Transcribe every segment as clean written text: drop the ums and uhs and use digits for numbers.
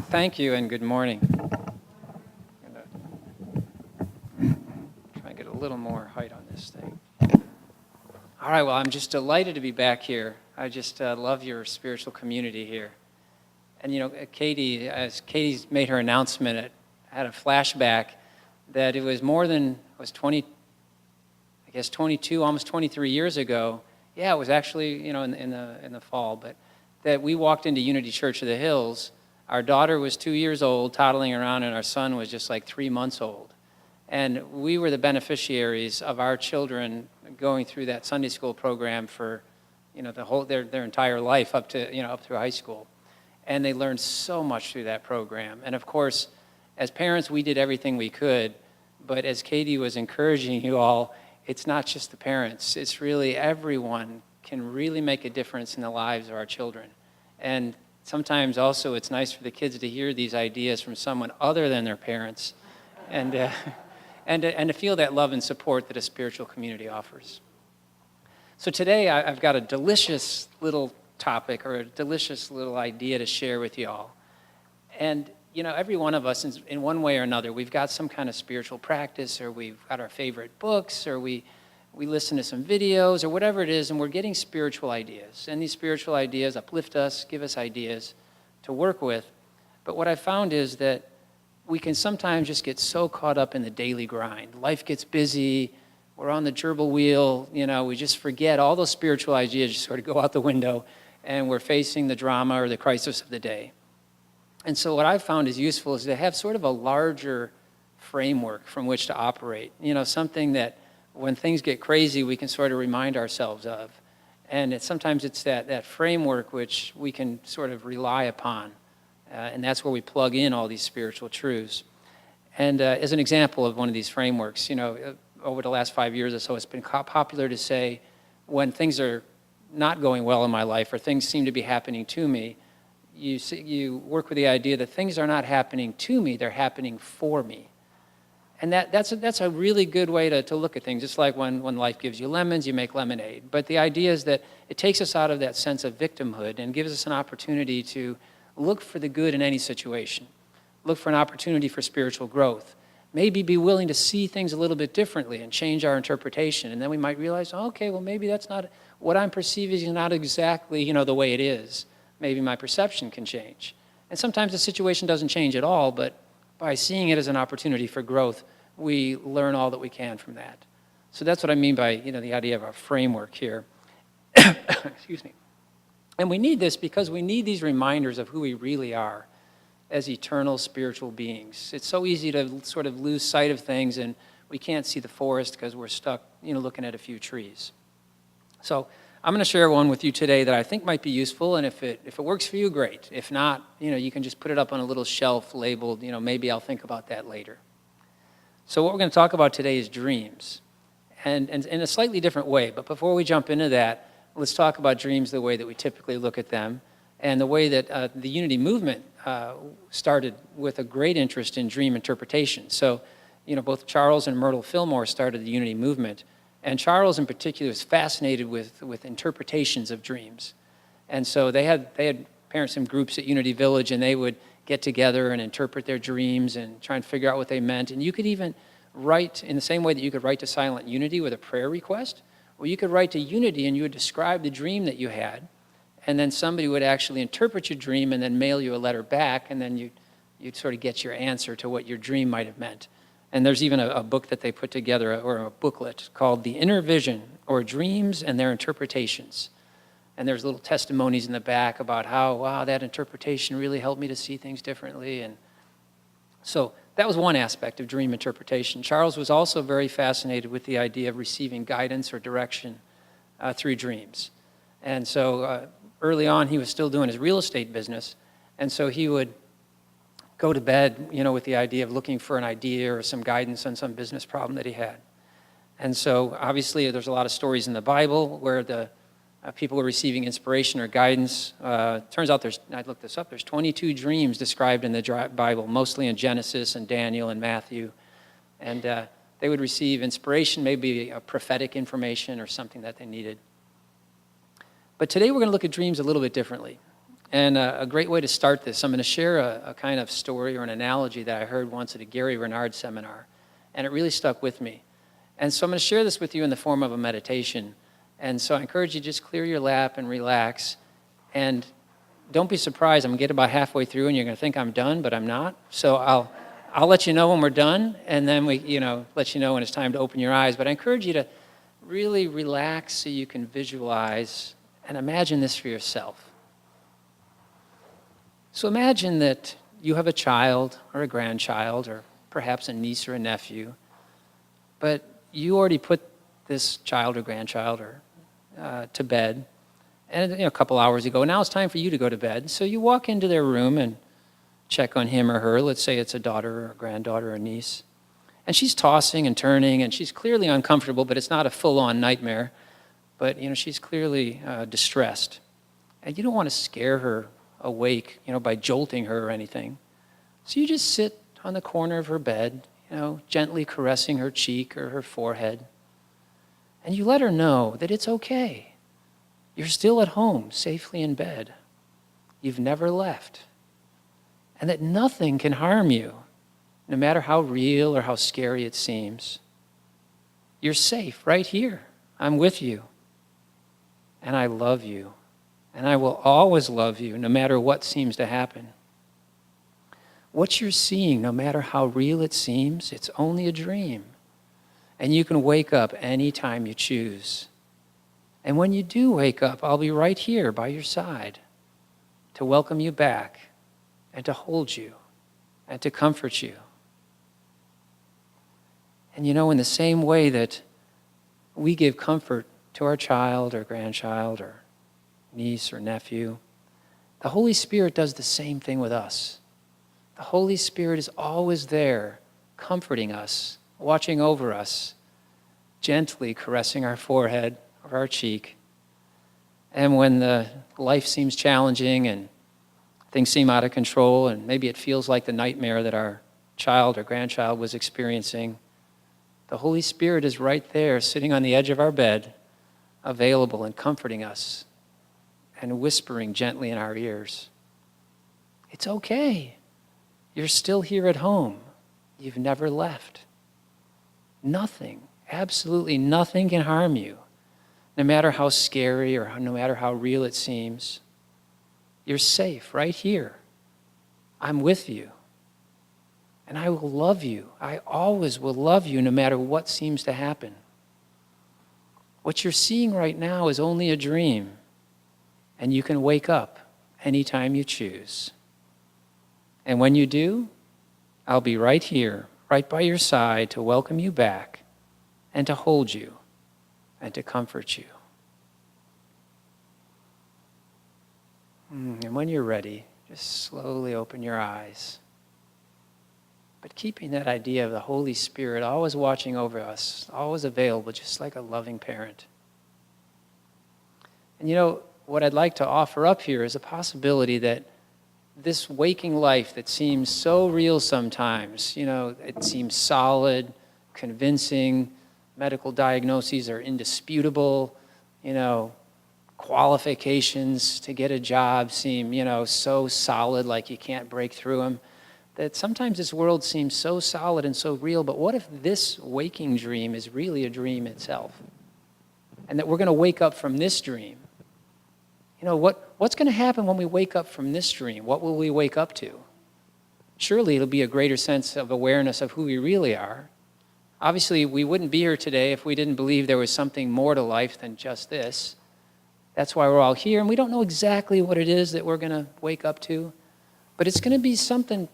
Thank you and good morning. Try and get a little more height on this thing. All right, well, I'm just delighted to be back here. I just love your spiritual community here. And you know, Katie, as Katie's made her announcement, I had a flashback that it was more than, it was 20, I guess 22, almost 23 years ago. Yeah, it was actually, you know, in the fall, but that we walked into Unity Church of the Hills. Our daughter was 2 years old, toddling around, and our son was just like 3 months old. And we were the beneficiaries of our children going through that Sunday school program for, you know, their entire life up to, you know, up through high school. And they learned so much through that program. And of course, as parents, we did everything we could. But as Katie was encouraging you all, it's not just the parents. It's really everyone can really make a difference in the lives of our children. And sometimes also it's nice for the kids to hear these ideas from someone other than their parents and to feel that love and support that a spiritual community offers. So today I've got a delicious little topic or a delicious little idea to share with you all. And you know, every one of us in one way or another, we've got some kind of spiritual practice, or we've got our favorite books, or we listen to some videos, or whatever it is, and we're getting spiritual ideas. And these spiritual ideas uplift us, give us ideas to work with. But what I found is that we can sometimes just get so caught up in the daily grind. Life gets busy, we're on the gerbil wheel, you know, we just forget all those spiritual ideas just sort of go out the window, and we're facing the drama or the crisis of the day. And so what I've found is useful is to have sort of a larger framework from which to operate. You know, something that when things get crazy, we can sort of remind ourselves of. And sometimes it's that framework which we can sort of rely upon. And that's where we plug in all these spiritual truths. And as an example of one of these frameworks, you know, over the last 5 years or so, it's been popular to say when things are not going well in my life or things seem to be happening to me, you work with the idea that things are not happening to me, they're happening for me. And that's a really good way to look at things. It's like when life gives you lemons, you make lemonade. But the idea is that it takes us out of that sense of victimhood and gives us an opportunity to look for the good in any situation. Look for an opportunity for spiritual growth. Maybe be willing to see things a little bit differently and change our interpretation. And then we might realize, oh, okay, well, maybe that's not, what I'm perceiving is not exactly, you know, the way it is. Maybe my perception can change. And sometimes the situation doesn't change at all, but by seeing it as an opportunity for growth, we learn all that we can from that. So that's what I mean by, you know, the idea of a framework here. Excuse me. And we need this because we need these reminders of who we really are as eternal spiritual beings. It's so easy to sort of lose sight of things and we can't see the forest because we're stuck, you know, looking at a few trees. So I'm going to share one with you today that I think might be useful, and if it works for you, great. If not, you know, you can just put it up on a little shelf labeled, you know, maybe I'll think about that later. So what we're going to talk about today is dreams, and in a slightly different way. But before we jump into that, let's talk about dreams the way that we typically look at them, and the way that the Unity movement started with a great interest in dream interpretation. So, you know, both Charles and Myrtle Fillmore started the Unity movement. And Charles, in particular, was fascinated with interpretations of dreams. And so they had parents in groups at Unity Village, and they would get together and interpret their dreams and try and figure out what they meant. And you could even write, in the same way that you could write to Silent Unity with a prayer request, or you could write to Unity and you would describe the dream that you had, and then somebody would actually interpret your dream and then mail you a letter back, and then you'd sort of get your answer to what your dream might have meant. And there's even a book that they put together, or a booklet, called The Inner Vision, or Dreams and Their Interpretations. And there's little testimonies in the back about how, wow, that interpretation really helped me to see things differently. And so that was one aspect of dream interpretation. Charles was also very fascinated with the idea of receiving guidance or direction through dreams. And so early on, he was still doing his real estate business, and so he would go to bed, you know, with the idea of looking for an idea or some guidance on some business problem that he had. And so obviously there's a lot of stories in the Bible where the people were receiving inspiration or guidance. Turns out I looked this up, there's 22 dreams described in the Bible, mostly in Genesis and Daniel and Matthew. And they would receive inspiration, maybe a prophetic information or something that they needed. But today we're going to look at dreams a little bit differently. And a great way to start this, I'm going to share a kind of story or an analogy that I heard once at a Gary Renard seminar, and it really stuck with me. And so I'm going to share this with you in the form of a meditation. And so I encourage you to just clear your lap and relax. And don't be surprised. I'm going to get about halfway through, and you're going to think I'm done, but I'm not. So I'll let you know when we're done, and then we, let you know when it's time to open your eyes. But I encourage you to really relax so you can visualize and imagine this for yourself. So imagine that you have a child or a grandchild or perhaps a niece or a nephew, but you already put this child or grandchild to bed, and a couple hours ago. Now it's time for you to go to bed. So you walk into their room and check on him or her. Let's say it's a daughter or a granddaughter or a niece. And she's tossing and turning, and she's clearly uncomfortable, but it's not a full-on nightmare. But she's clearly distressed. And you don't want to scare her awake, by jolting her or anything. So you just sit on the corner of her bed, gently caressing her cheek or her forehead. And you let her know that it's okay. You're still at home, safely in bed. You've never left. And that nothing can harm you, no matter how real or how scary it seems. You're safe right here. I'm with you. And I love you. And I will always love you, no matter what seems to happen. What you're seeing, no matter how real it seems, it's only a dream. And you can wake up anytime you choose. And when you do wake up, I'll be right here by your side to welcome you back and to hold you and to comfort you. And in the same way that we give comfort to our child or grandchild or niece or nephew, the Holy Spirit does the same thing with us. The Holy Spirit is always there, comforting us, watching over us, gently caressing our forehead or our cheek. And when the life seems challenging and things seem out of control, and maybe it feels like the nightmare that our child or grandchild was experiencing, the Holy Spirit is right there, sitting on the edge of our bed, available and comforting us and whispering gently in our ears. It's okay. You're still here at home. You've never left. Nothing, absolutely nothing can harm you, no matter how scary or no matter how real it seems. You're safe right here. I'm with you. And I will love you. I always will love you, no matter what seems to happen. What you're seeing right now is only a dream, and you can wake up anytime you choose. And when you do, I'll be right here, right by your side to welcome you back and to hold you and to comfort you. And when you're ready, just slowly open your eyes. But keeping that idea of the Holy Spirit always watching over us, always available, just like a loving parent. And what I'd like to offer up here is a possibility that this waking life that seems so real sometimes, it seems solid, convincing, medical diagnoses are indisputable, qualifications to get a job seem, so solid, like you can't break through them, that sometimes this world seems so solid and so real, but what if this waking dream is really a dream itself? And that we're going to wake up from this dream. What's going to happen when we wake up from this dream? What will we wake up to? Surely it'll be a greater sense of awareness of who we really are. Obviously, we wouldn't be here today if we didn't believe there was something more to life than just this. That's why we're all here, and we don't know exactly what it is that we're going to wake up to, but it's going to be something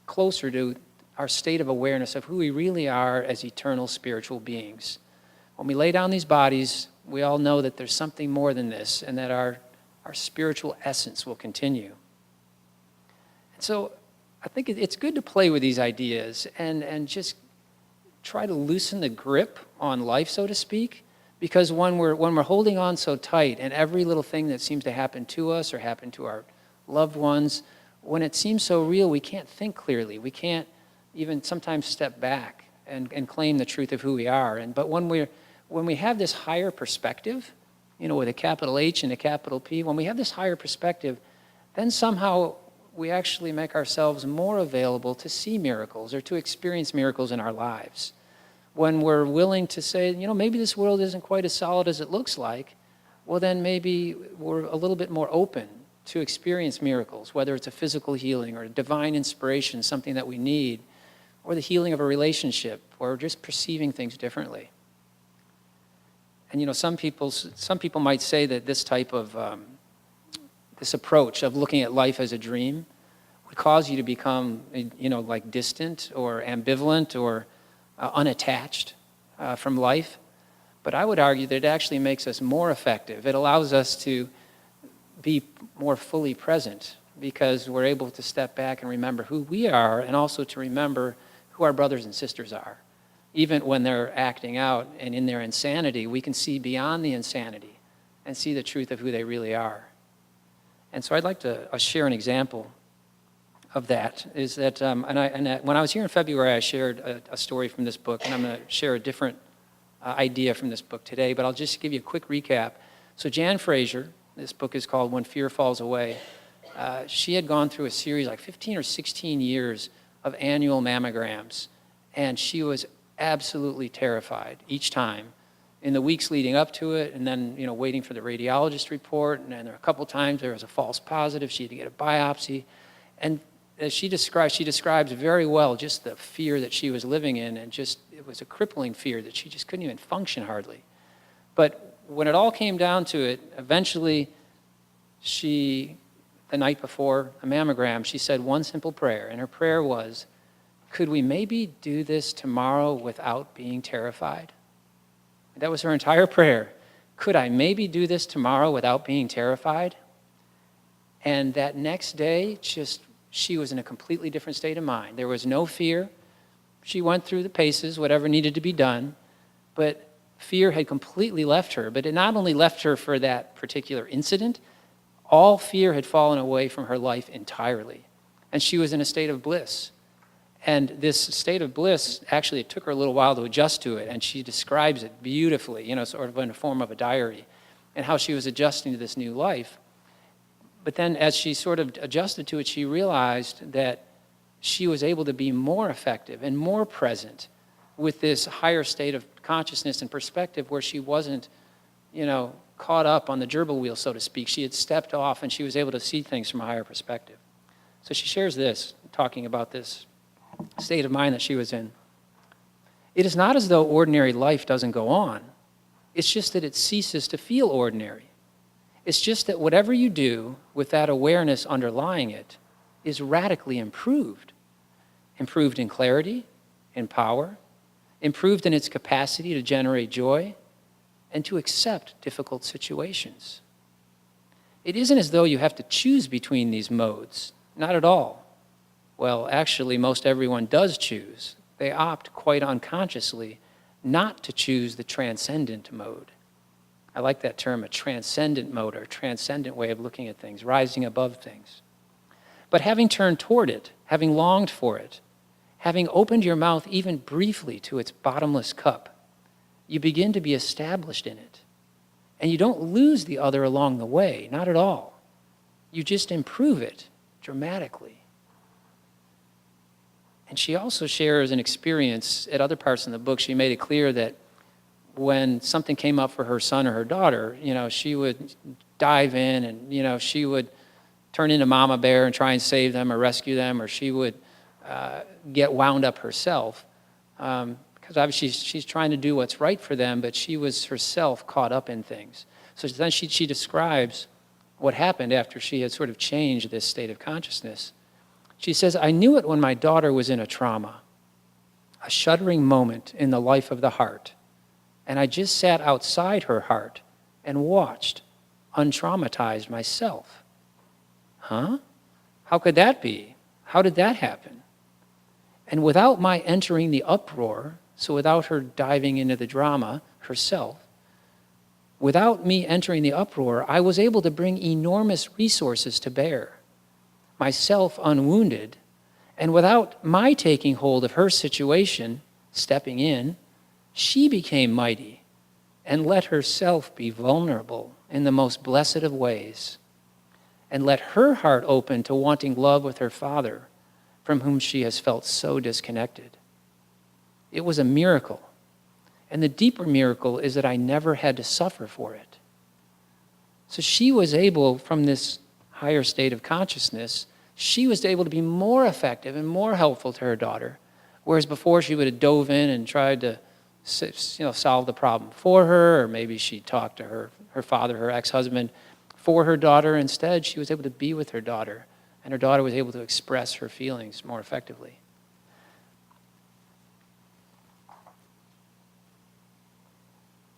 closer to our state of awareness of who we really are as eternal spiritual beings. When we lay down these bodies, we all know that there's something more than this, and that our spiritual essence will continue. And so I think it's good to play with these ideas and just try to loosen the grip on life, so to speak, because when we're holding on so tight, and every little thing that seems to happen to us or happen to our loved ones, when it seems so real, we can't think clearly. We can't even sometimes step back and claim the truth of who we are. But when we have this higher perspective, with a capital H and a capital P, when we have this higher perspective, then somehow we actually make ourselves more available to see miracles or to experience miracles in our lives. When we're willing to say, maybe this world isn't quite as solid as it looks like, well, then maybe we're a little bit more open to experience miracles, whether it's a physical healing or a divine inspiration, something that we need, or the healing of a relationship, or just perceiving things differently. And some people might say that this type of this approach of looking at life as a dream would cause you to become, like distant or ambivalent or unattached from life. But I would argue that it actually makes us more effective. It allows us to be more fully present because we're able to step back and remember who we are and also to remember who our brothers and sisters are. Even when they're acting out and in their insanity, we can see beyond the insanity and see the truth of who they really are. And so I'd like to share an example of that. Is that when I was here in February, I shared a story from this book, and I'm going to share a different idea from this book today, but I'll just give you a quick recap. So Jan Fraser, this book is called When Fear Falls Away. She had gone through a series, like 15 or 16 years of annual mammograms, and she was absolutely terrified each time in the weeks leading up to it, and then waiting for the radiologist report, and then there were a couple times there was a false positive. She had to get a biopsy, and as she describes very well just the fear that she was living in, and just it was a crippling fear that she just couldn't even function hardly. But when it all came down to it, eventually the night before a mammogram, she said one simple prayer, and her prayer was, could we maybe do this tomorrow without being terrified? That was her entire prayer. Could I maybe do this tomorrow without being terrified? And that next day, she was in a completely different state of mind. There was no fear. She went through the paces, whatever needed to be done, but fear had completely left her. But it not only left her for that particular incident, all fear had fallen away from her life entirely. And she was in a state of bliss. And this state of bliss, actually, it took her a little while to adjust to it, and she describes it beautifully, sort of in the form of a diary, and how she was adjusting to this new life. But then as she sort of adjusted to it, she realized that she was able to be more effective and more present with this higher state of consciousness and perspective where she wasn't, caught up on the gerbil wheel, so to speak. She had stepped off and she was able to see things from a higher perspective. So she shares this, talking about this state of mind that she was in. It is not as though ordinary life doesn't go on. It's just that it ceases to feel ordinary. It's just that whatever you do with that awareness underlying it is radically improved. Improved in clarity, in power, improved in its capacity to generate joy, and to accept difficult situations. It isn't as though you have to choose between these modes. Not at all. Well, actually, most everyone does choose. They opt quite unconsciously not to choose the transcendent mode. I like that term, a transcendent mode, or a transcendent way of looking at things, rising above things. But having turned toward it, having longed for it, having opened your mouth even briefly to its bottomless cup, you begin to be established in it. And you don't lose the other along the way, not at all. You just improve it dramatically. And she also shares an experience at other parts in the book. She made it clear that when something came up for her son or her daughter, she would dive in and, she would turn into Mama Bear and try and save them or rescue them, or she would get wound up herself. Because obviously she's trying to do what's right for them, but she was herself caught up in things. So then she describes what happened after she had sort of changed this state of consciousness. She says, I knew it when my daughter was in a trauma, a shuddering moment in the life of the heart. And I just sat outside her heart and watched, untraumatized myself. Huh? How could that be? How did that happen? And without my entering the uproar, so without her diving into the drama herself, without me entering the uproar, I was able to bring enormous resources to bear, myself unwounded, and without my taking hold of her situation, stepping in, she became mighty and let herself be vulnerable in the most blessed of ways. and let her heart open to wanting love with her father, from whom she has felt so disconnected. It was a miracle. And the deeper miracle is that I never had to suffer for it. So she was able, from this higher state of consciousness, she was able to be more effective and more helpful to her daughter, whereas before she would have dove in and tried to solve the problem for her, or maybe she talked to her father, her ex-husband, for her daughter. Instead, she was able to be with her daughter, and her daughter was able to express her feelings more effectively.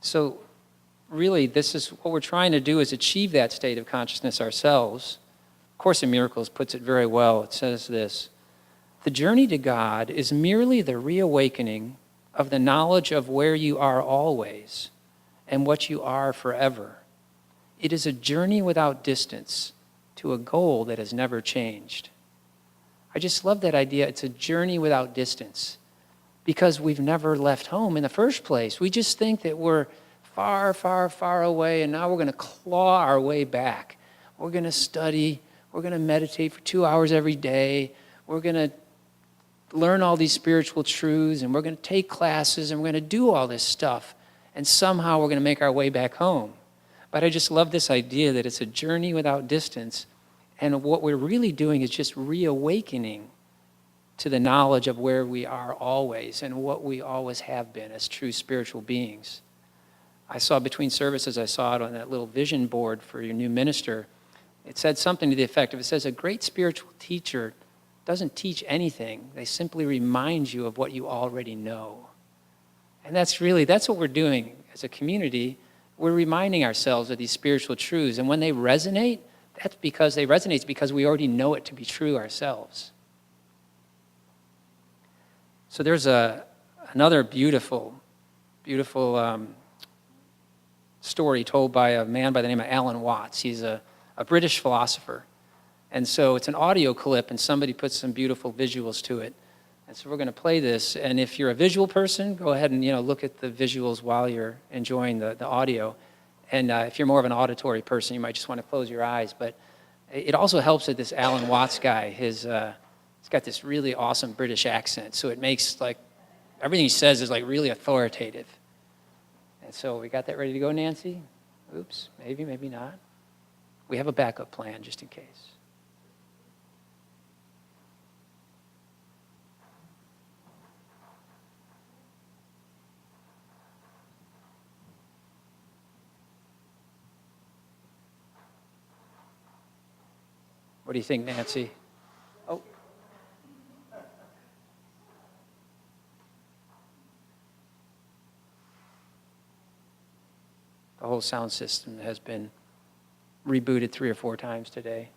So really, this is what we're trying to do, is achieve that state of consciousness ourselves. Course in Miracles puts it very well. It says this: the journey to God is merely the reawakening of the knowledge of where you are always and what you are forever. It is a journey without distance to a goal that has never changed. I just love that idea. It's a journey without distance, because we've never left home in the first place. We just think that we're far, far, far away, and now we're going to claw our way back. We're going to study. We're going to meditate for 2 hours every day. We're going to learn all these spiritual truths, and we're going to take classes, and we're going to do all this stuff, and somehow we're going to make our way back home. But I just love this idea that it's a journey without distance, and what we're really doing is just reawakening to the knowledge of where we are always and what we always have been as true spiritual beings. I saw between services, I saw it on that little vision board for your new minister. It said something to the effect of, it says, a great spiritual teacher doesn't teach anything. They simply remind you of what you already know. And that's what we're doing as a community. We're reminding ourselves of these spiritual truths. And when they resonate, it's because we already know it to be true ourselves. So there's another beautiful, beautiful story told by a man by the name of Alan Watts. He's a British philosopher. And so it's an audio clip, and somebody puts some beautiful visuals to it. And so we're going to play this. And if you're a visual person, go ahead and look at the visuals while you're enjoying the audio. And if you're more of an auditory person, you might just want to close your eyes. But it also helps that this Alan Watts guy, he's got this really awesome British accent. So it makes everything he says is really authoritative. And so we got that ready to go, Nancy? Oops, maybe not. We have a backup plan just in case. What do you think, Nancy? Oh. The whole sound system has been rebooted 3 or 4 times today.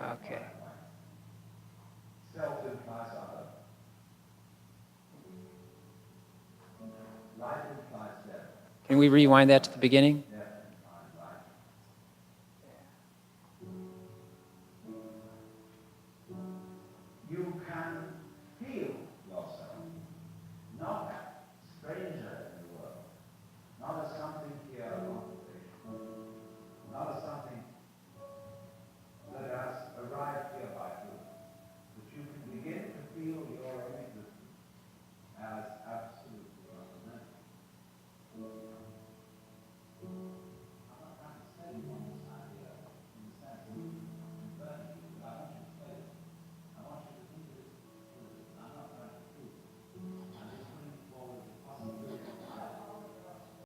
Okay. Can we rewind that to the beginning?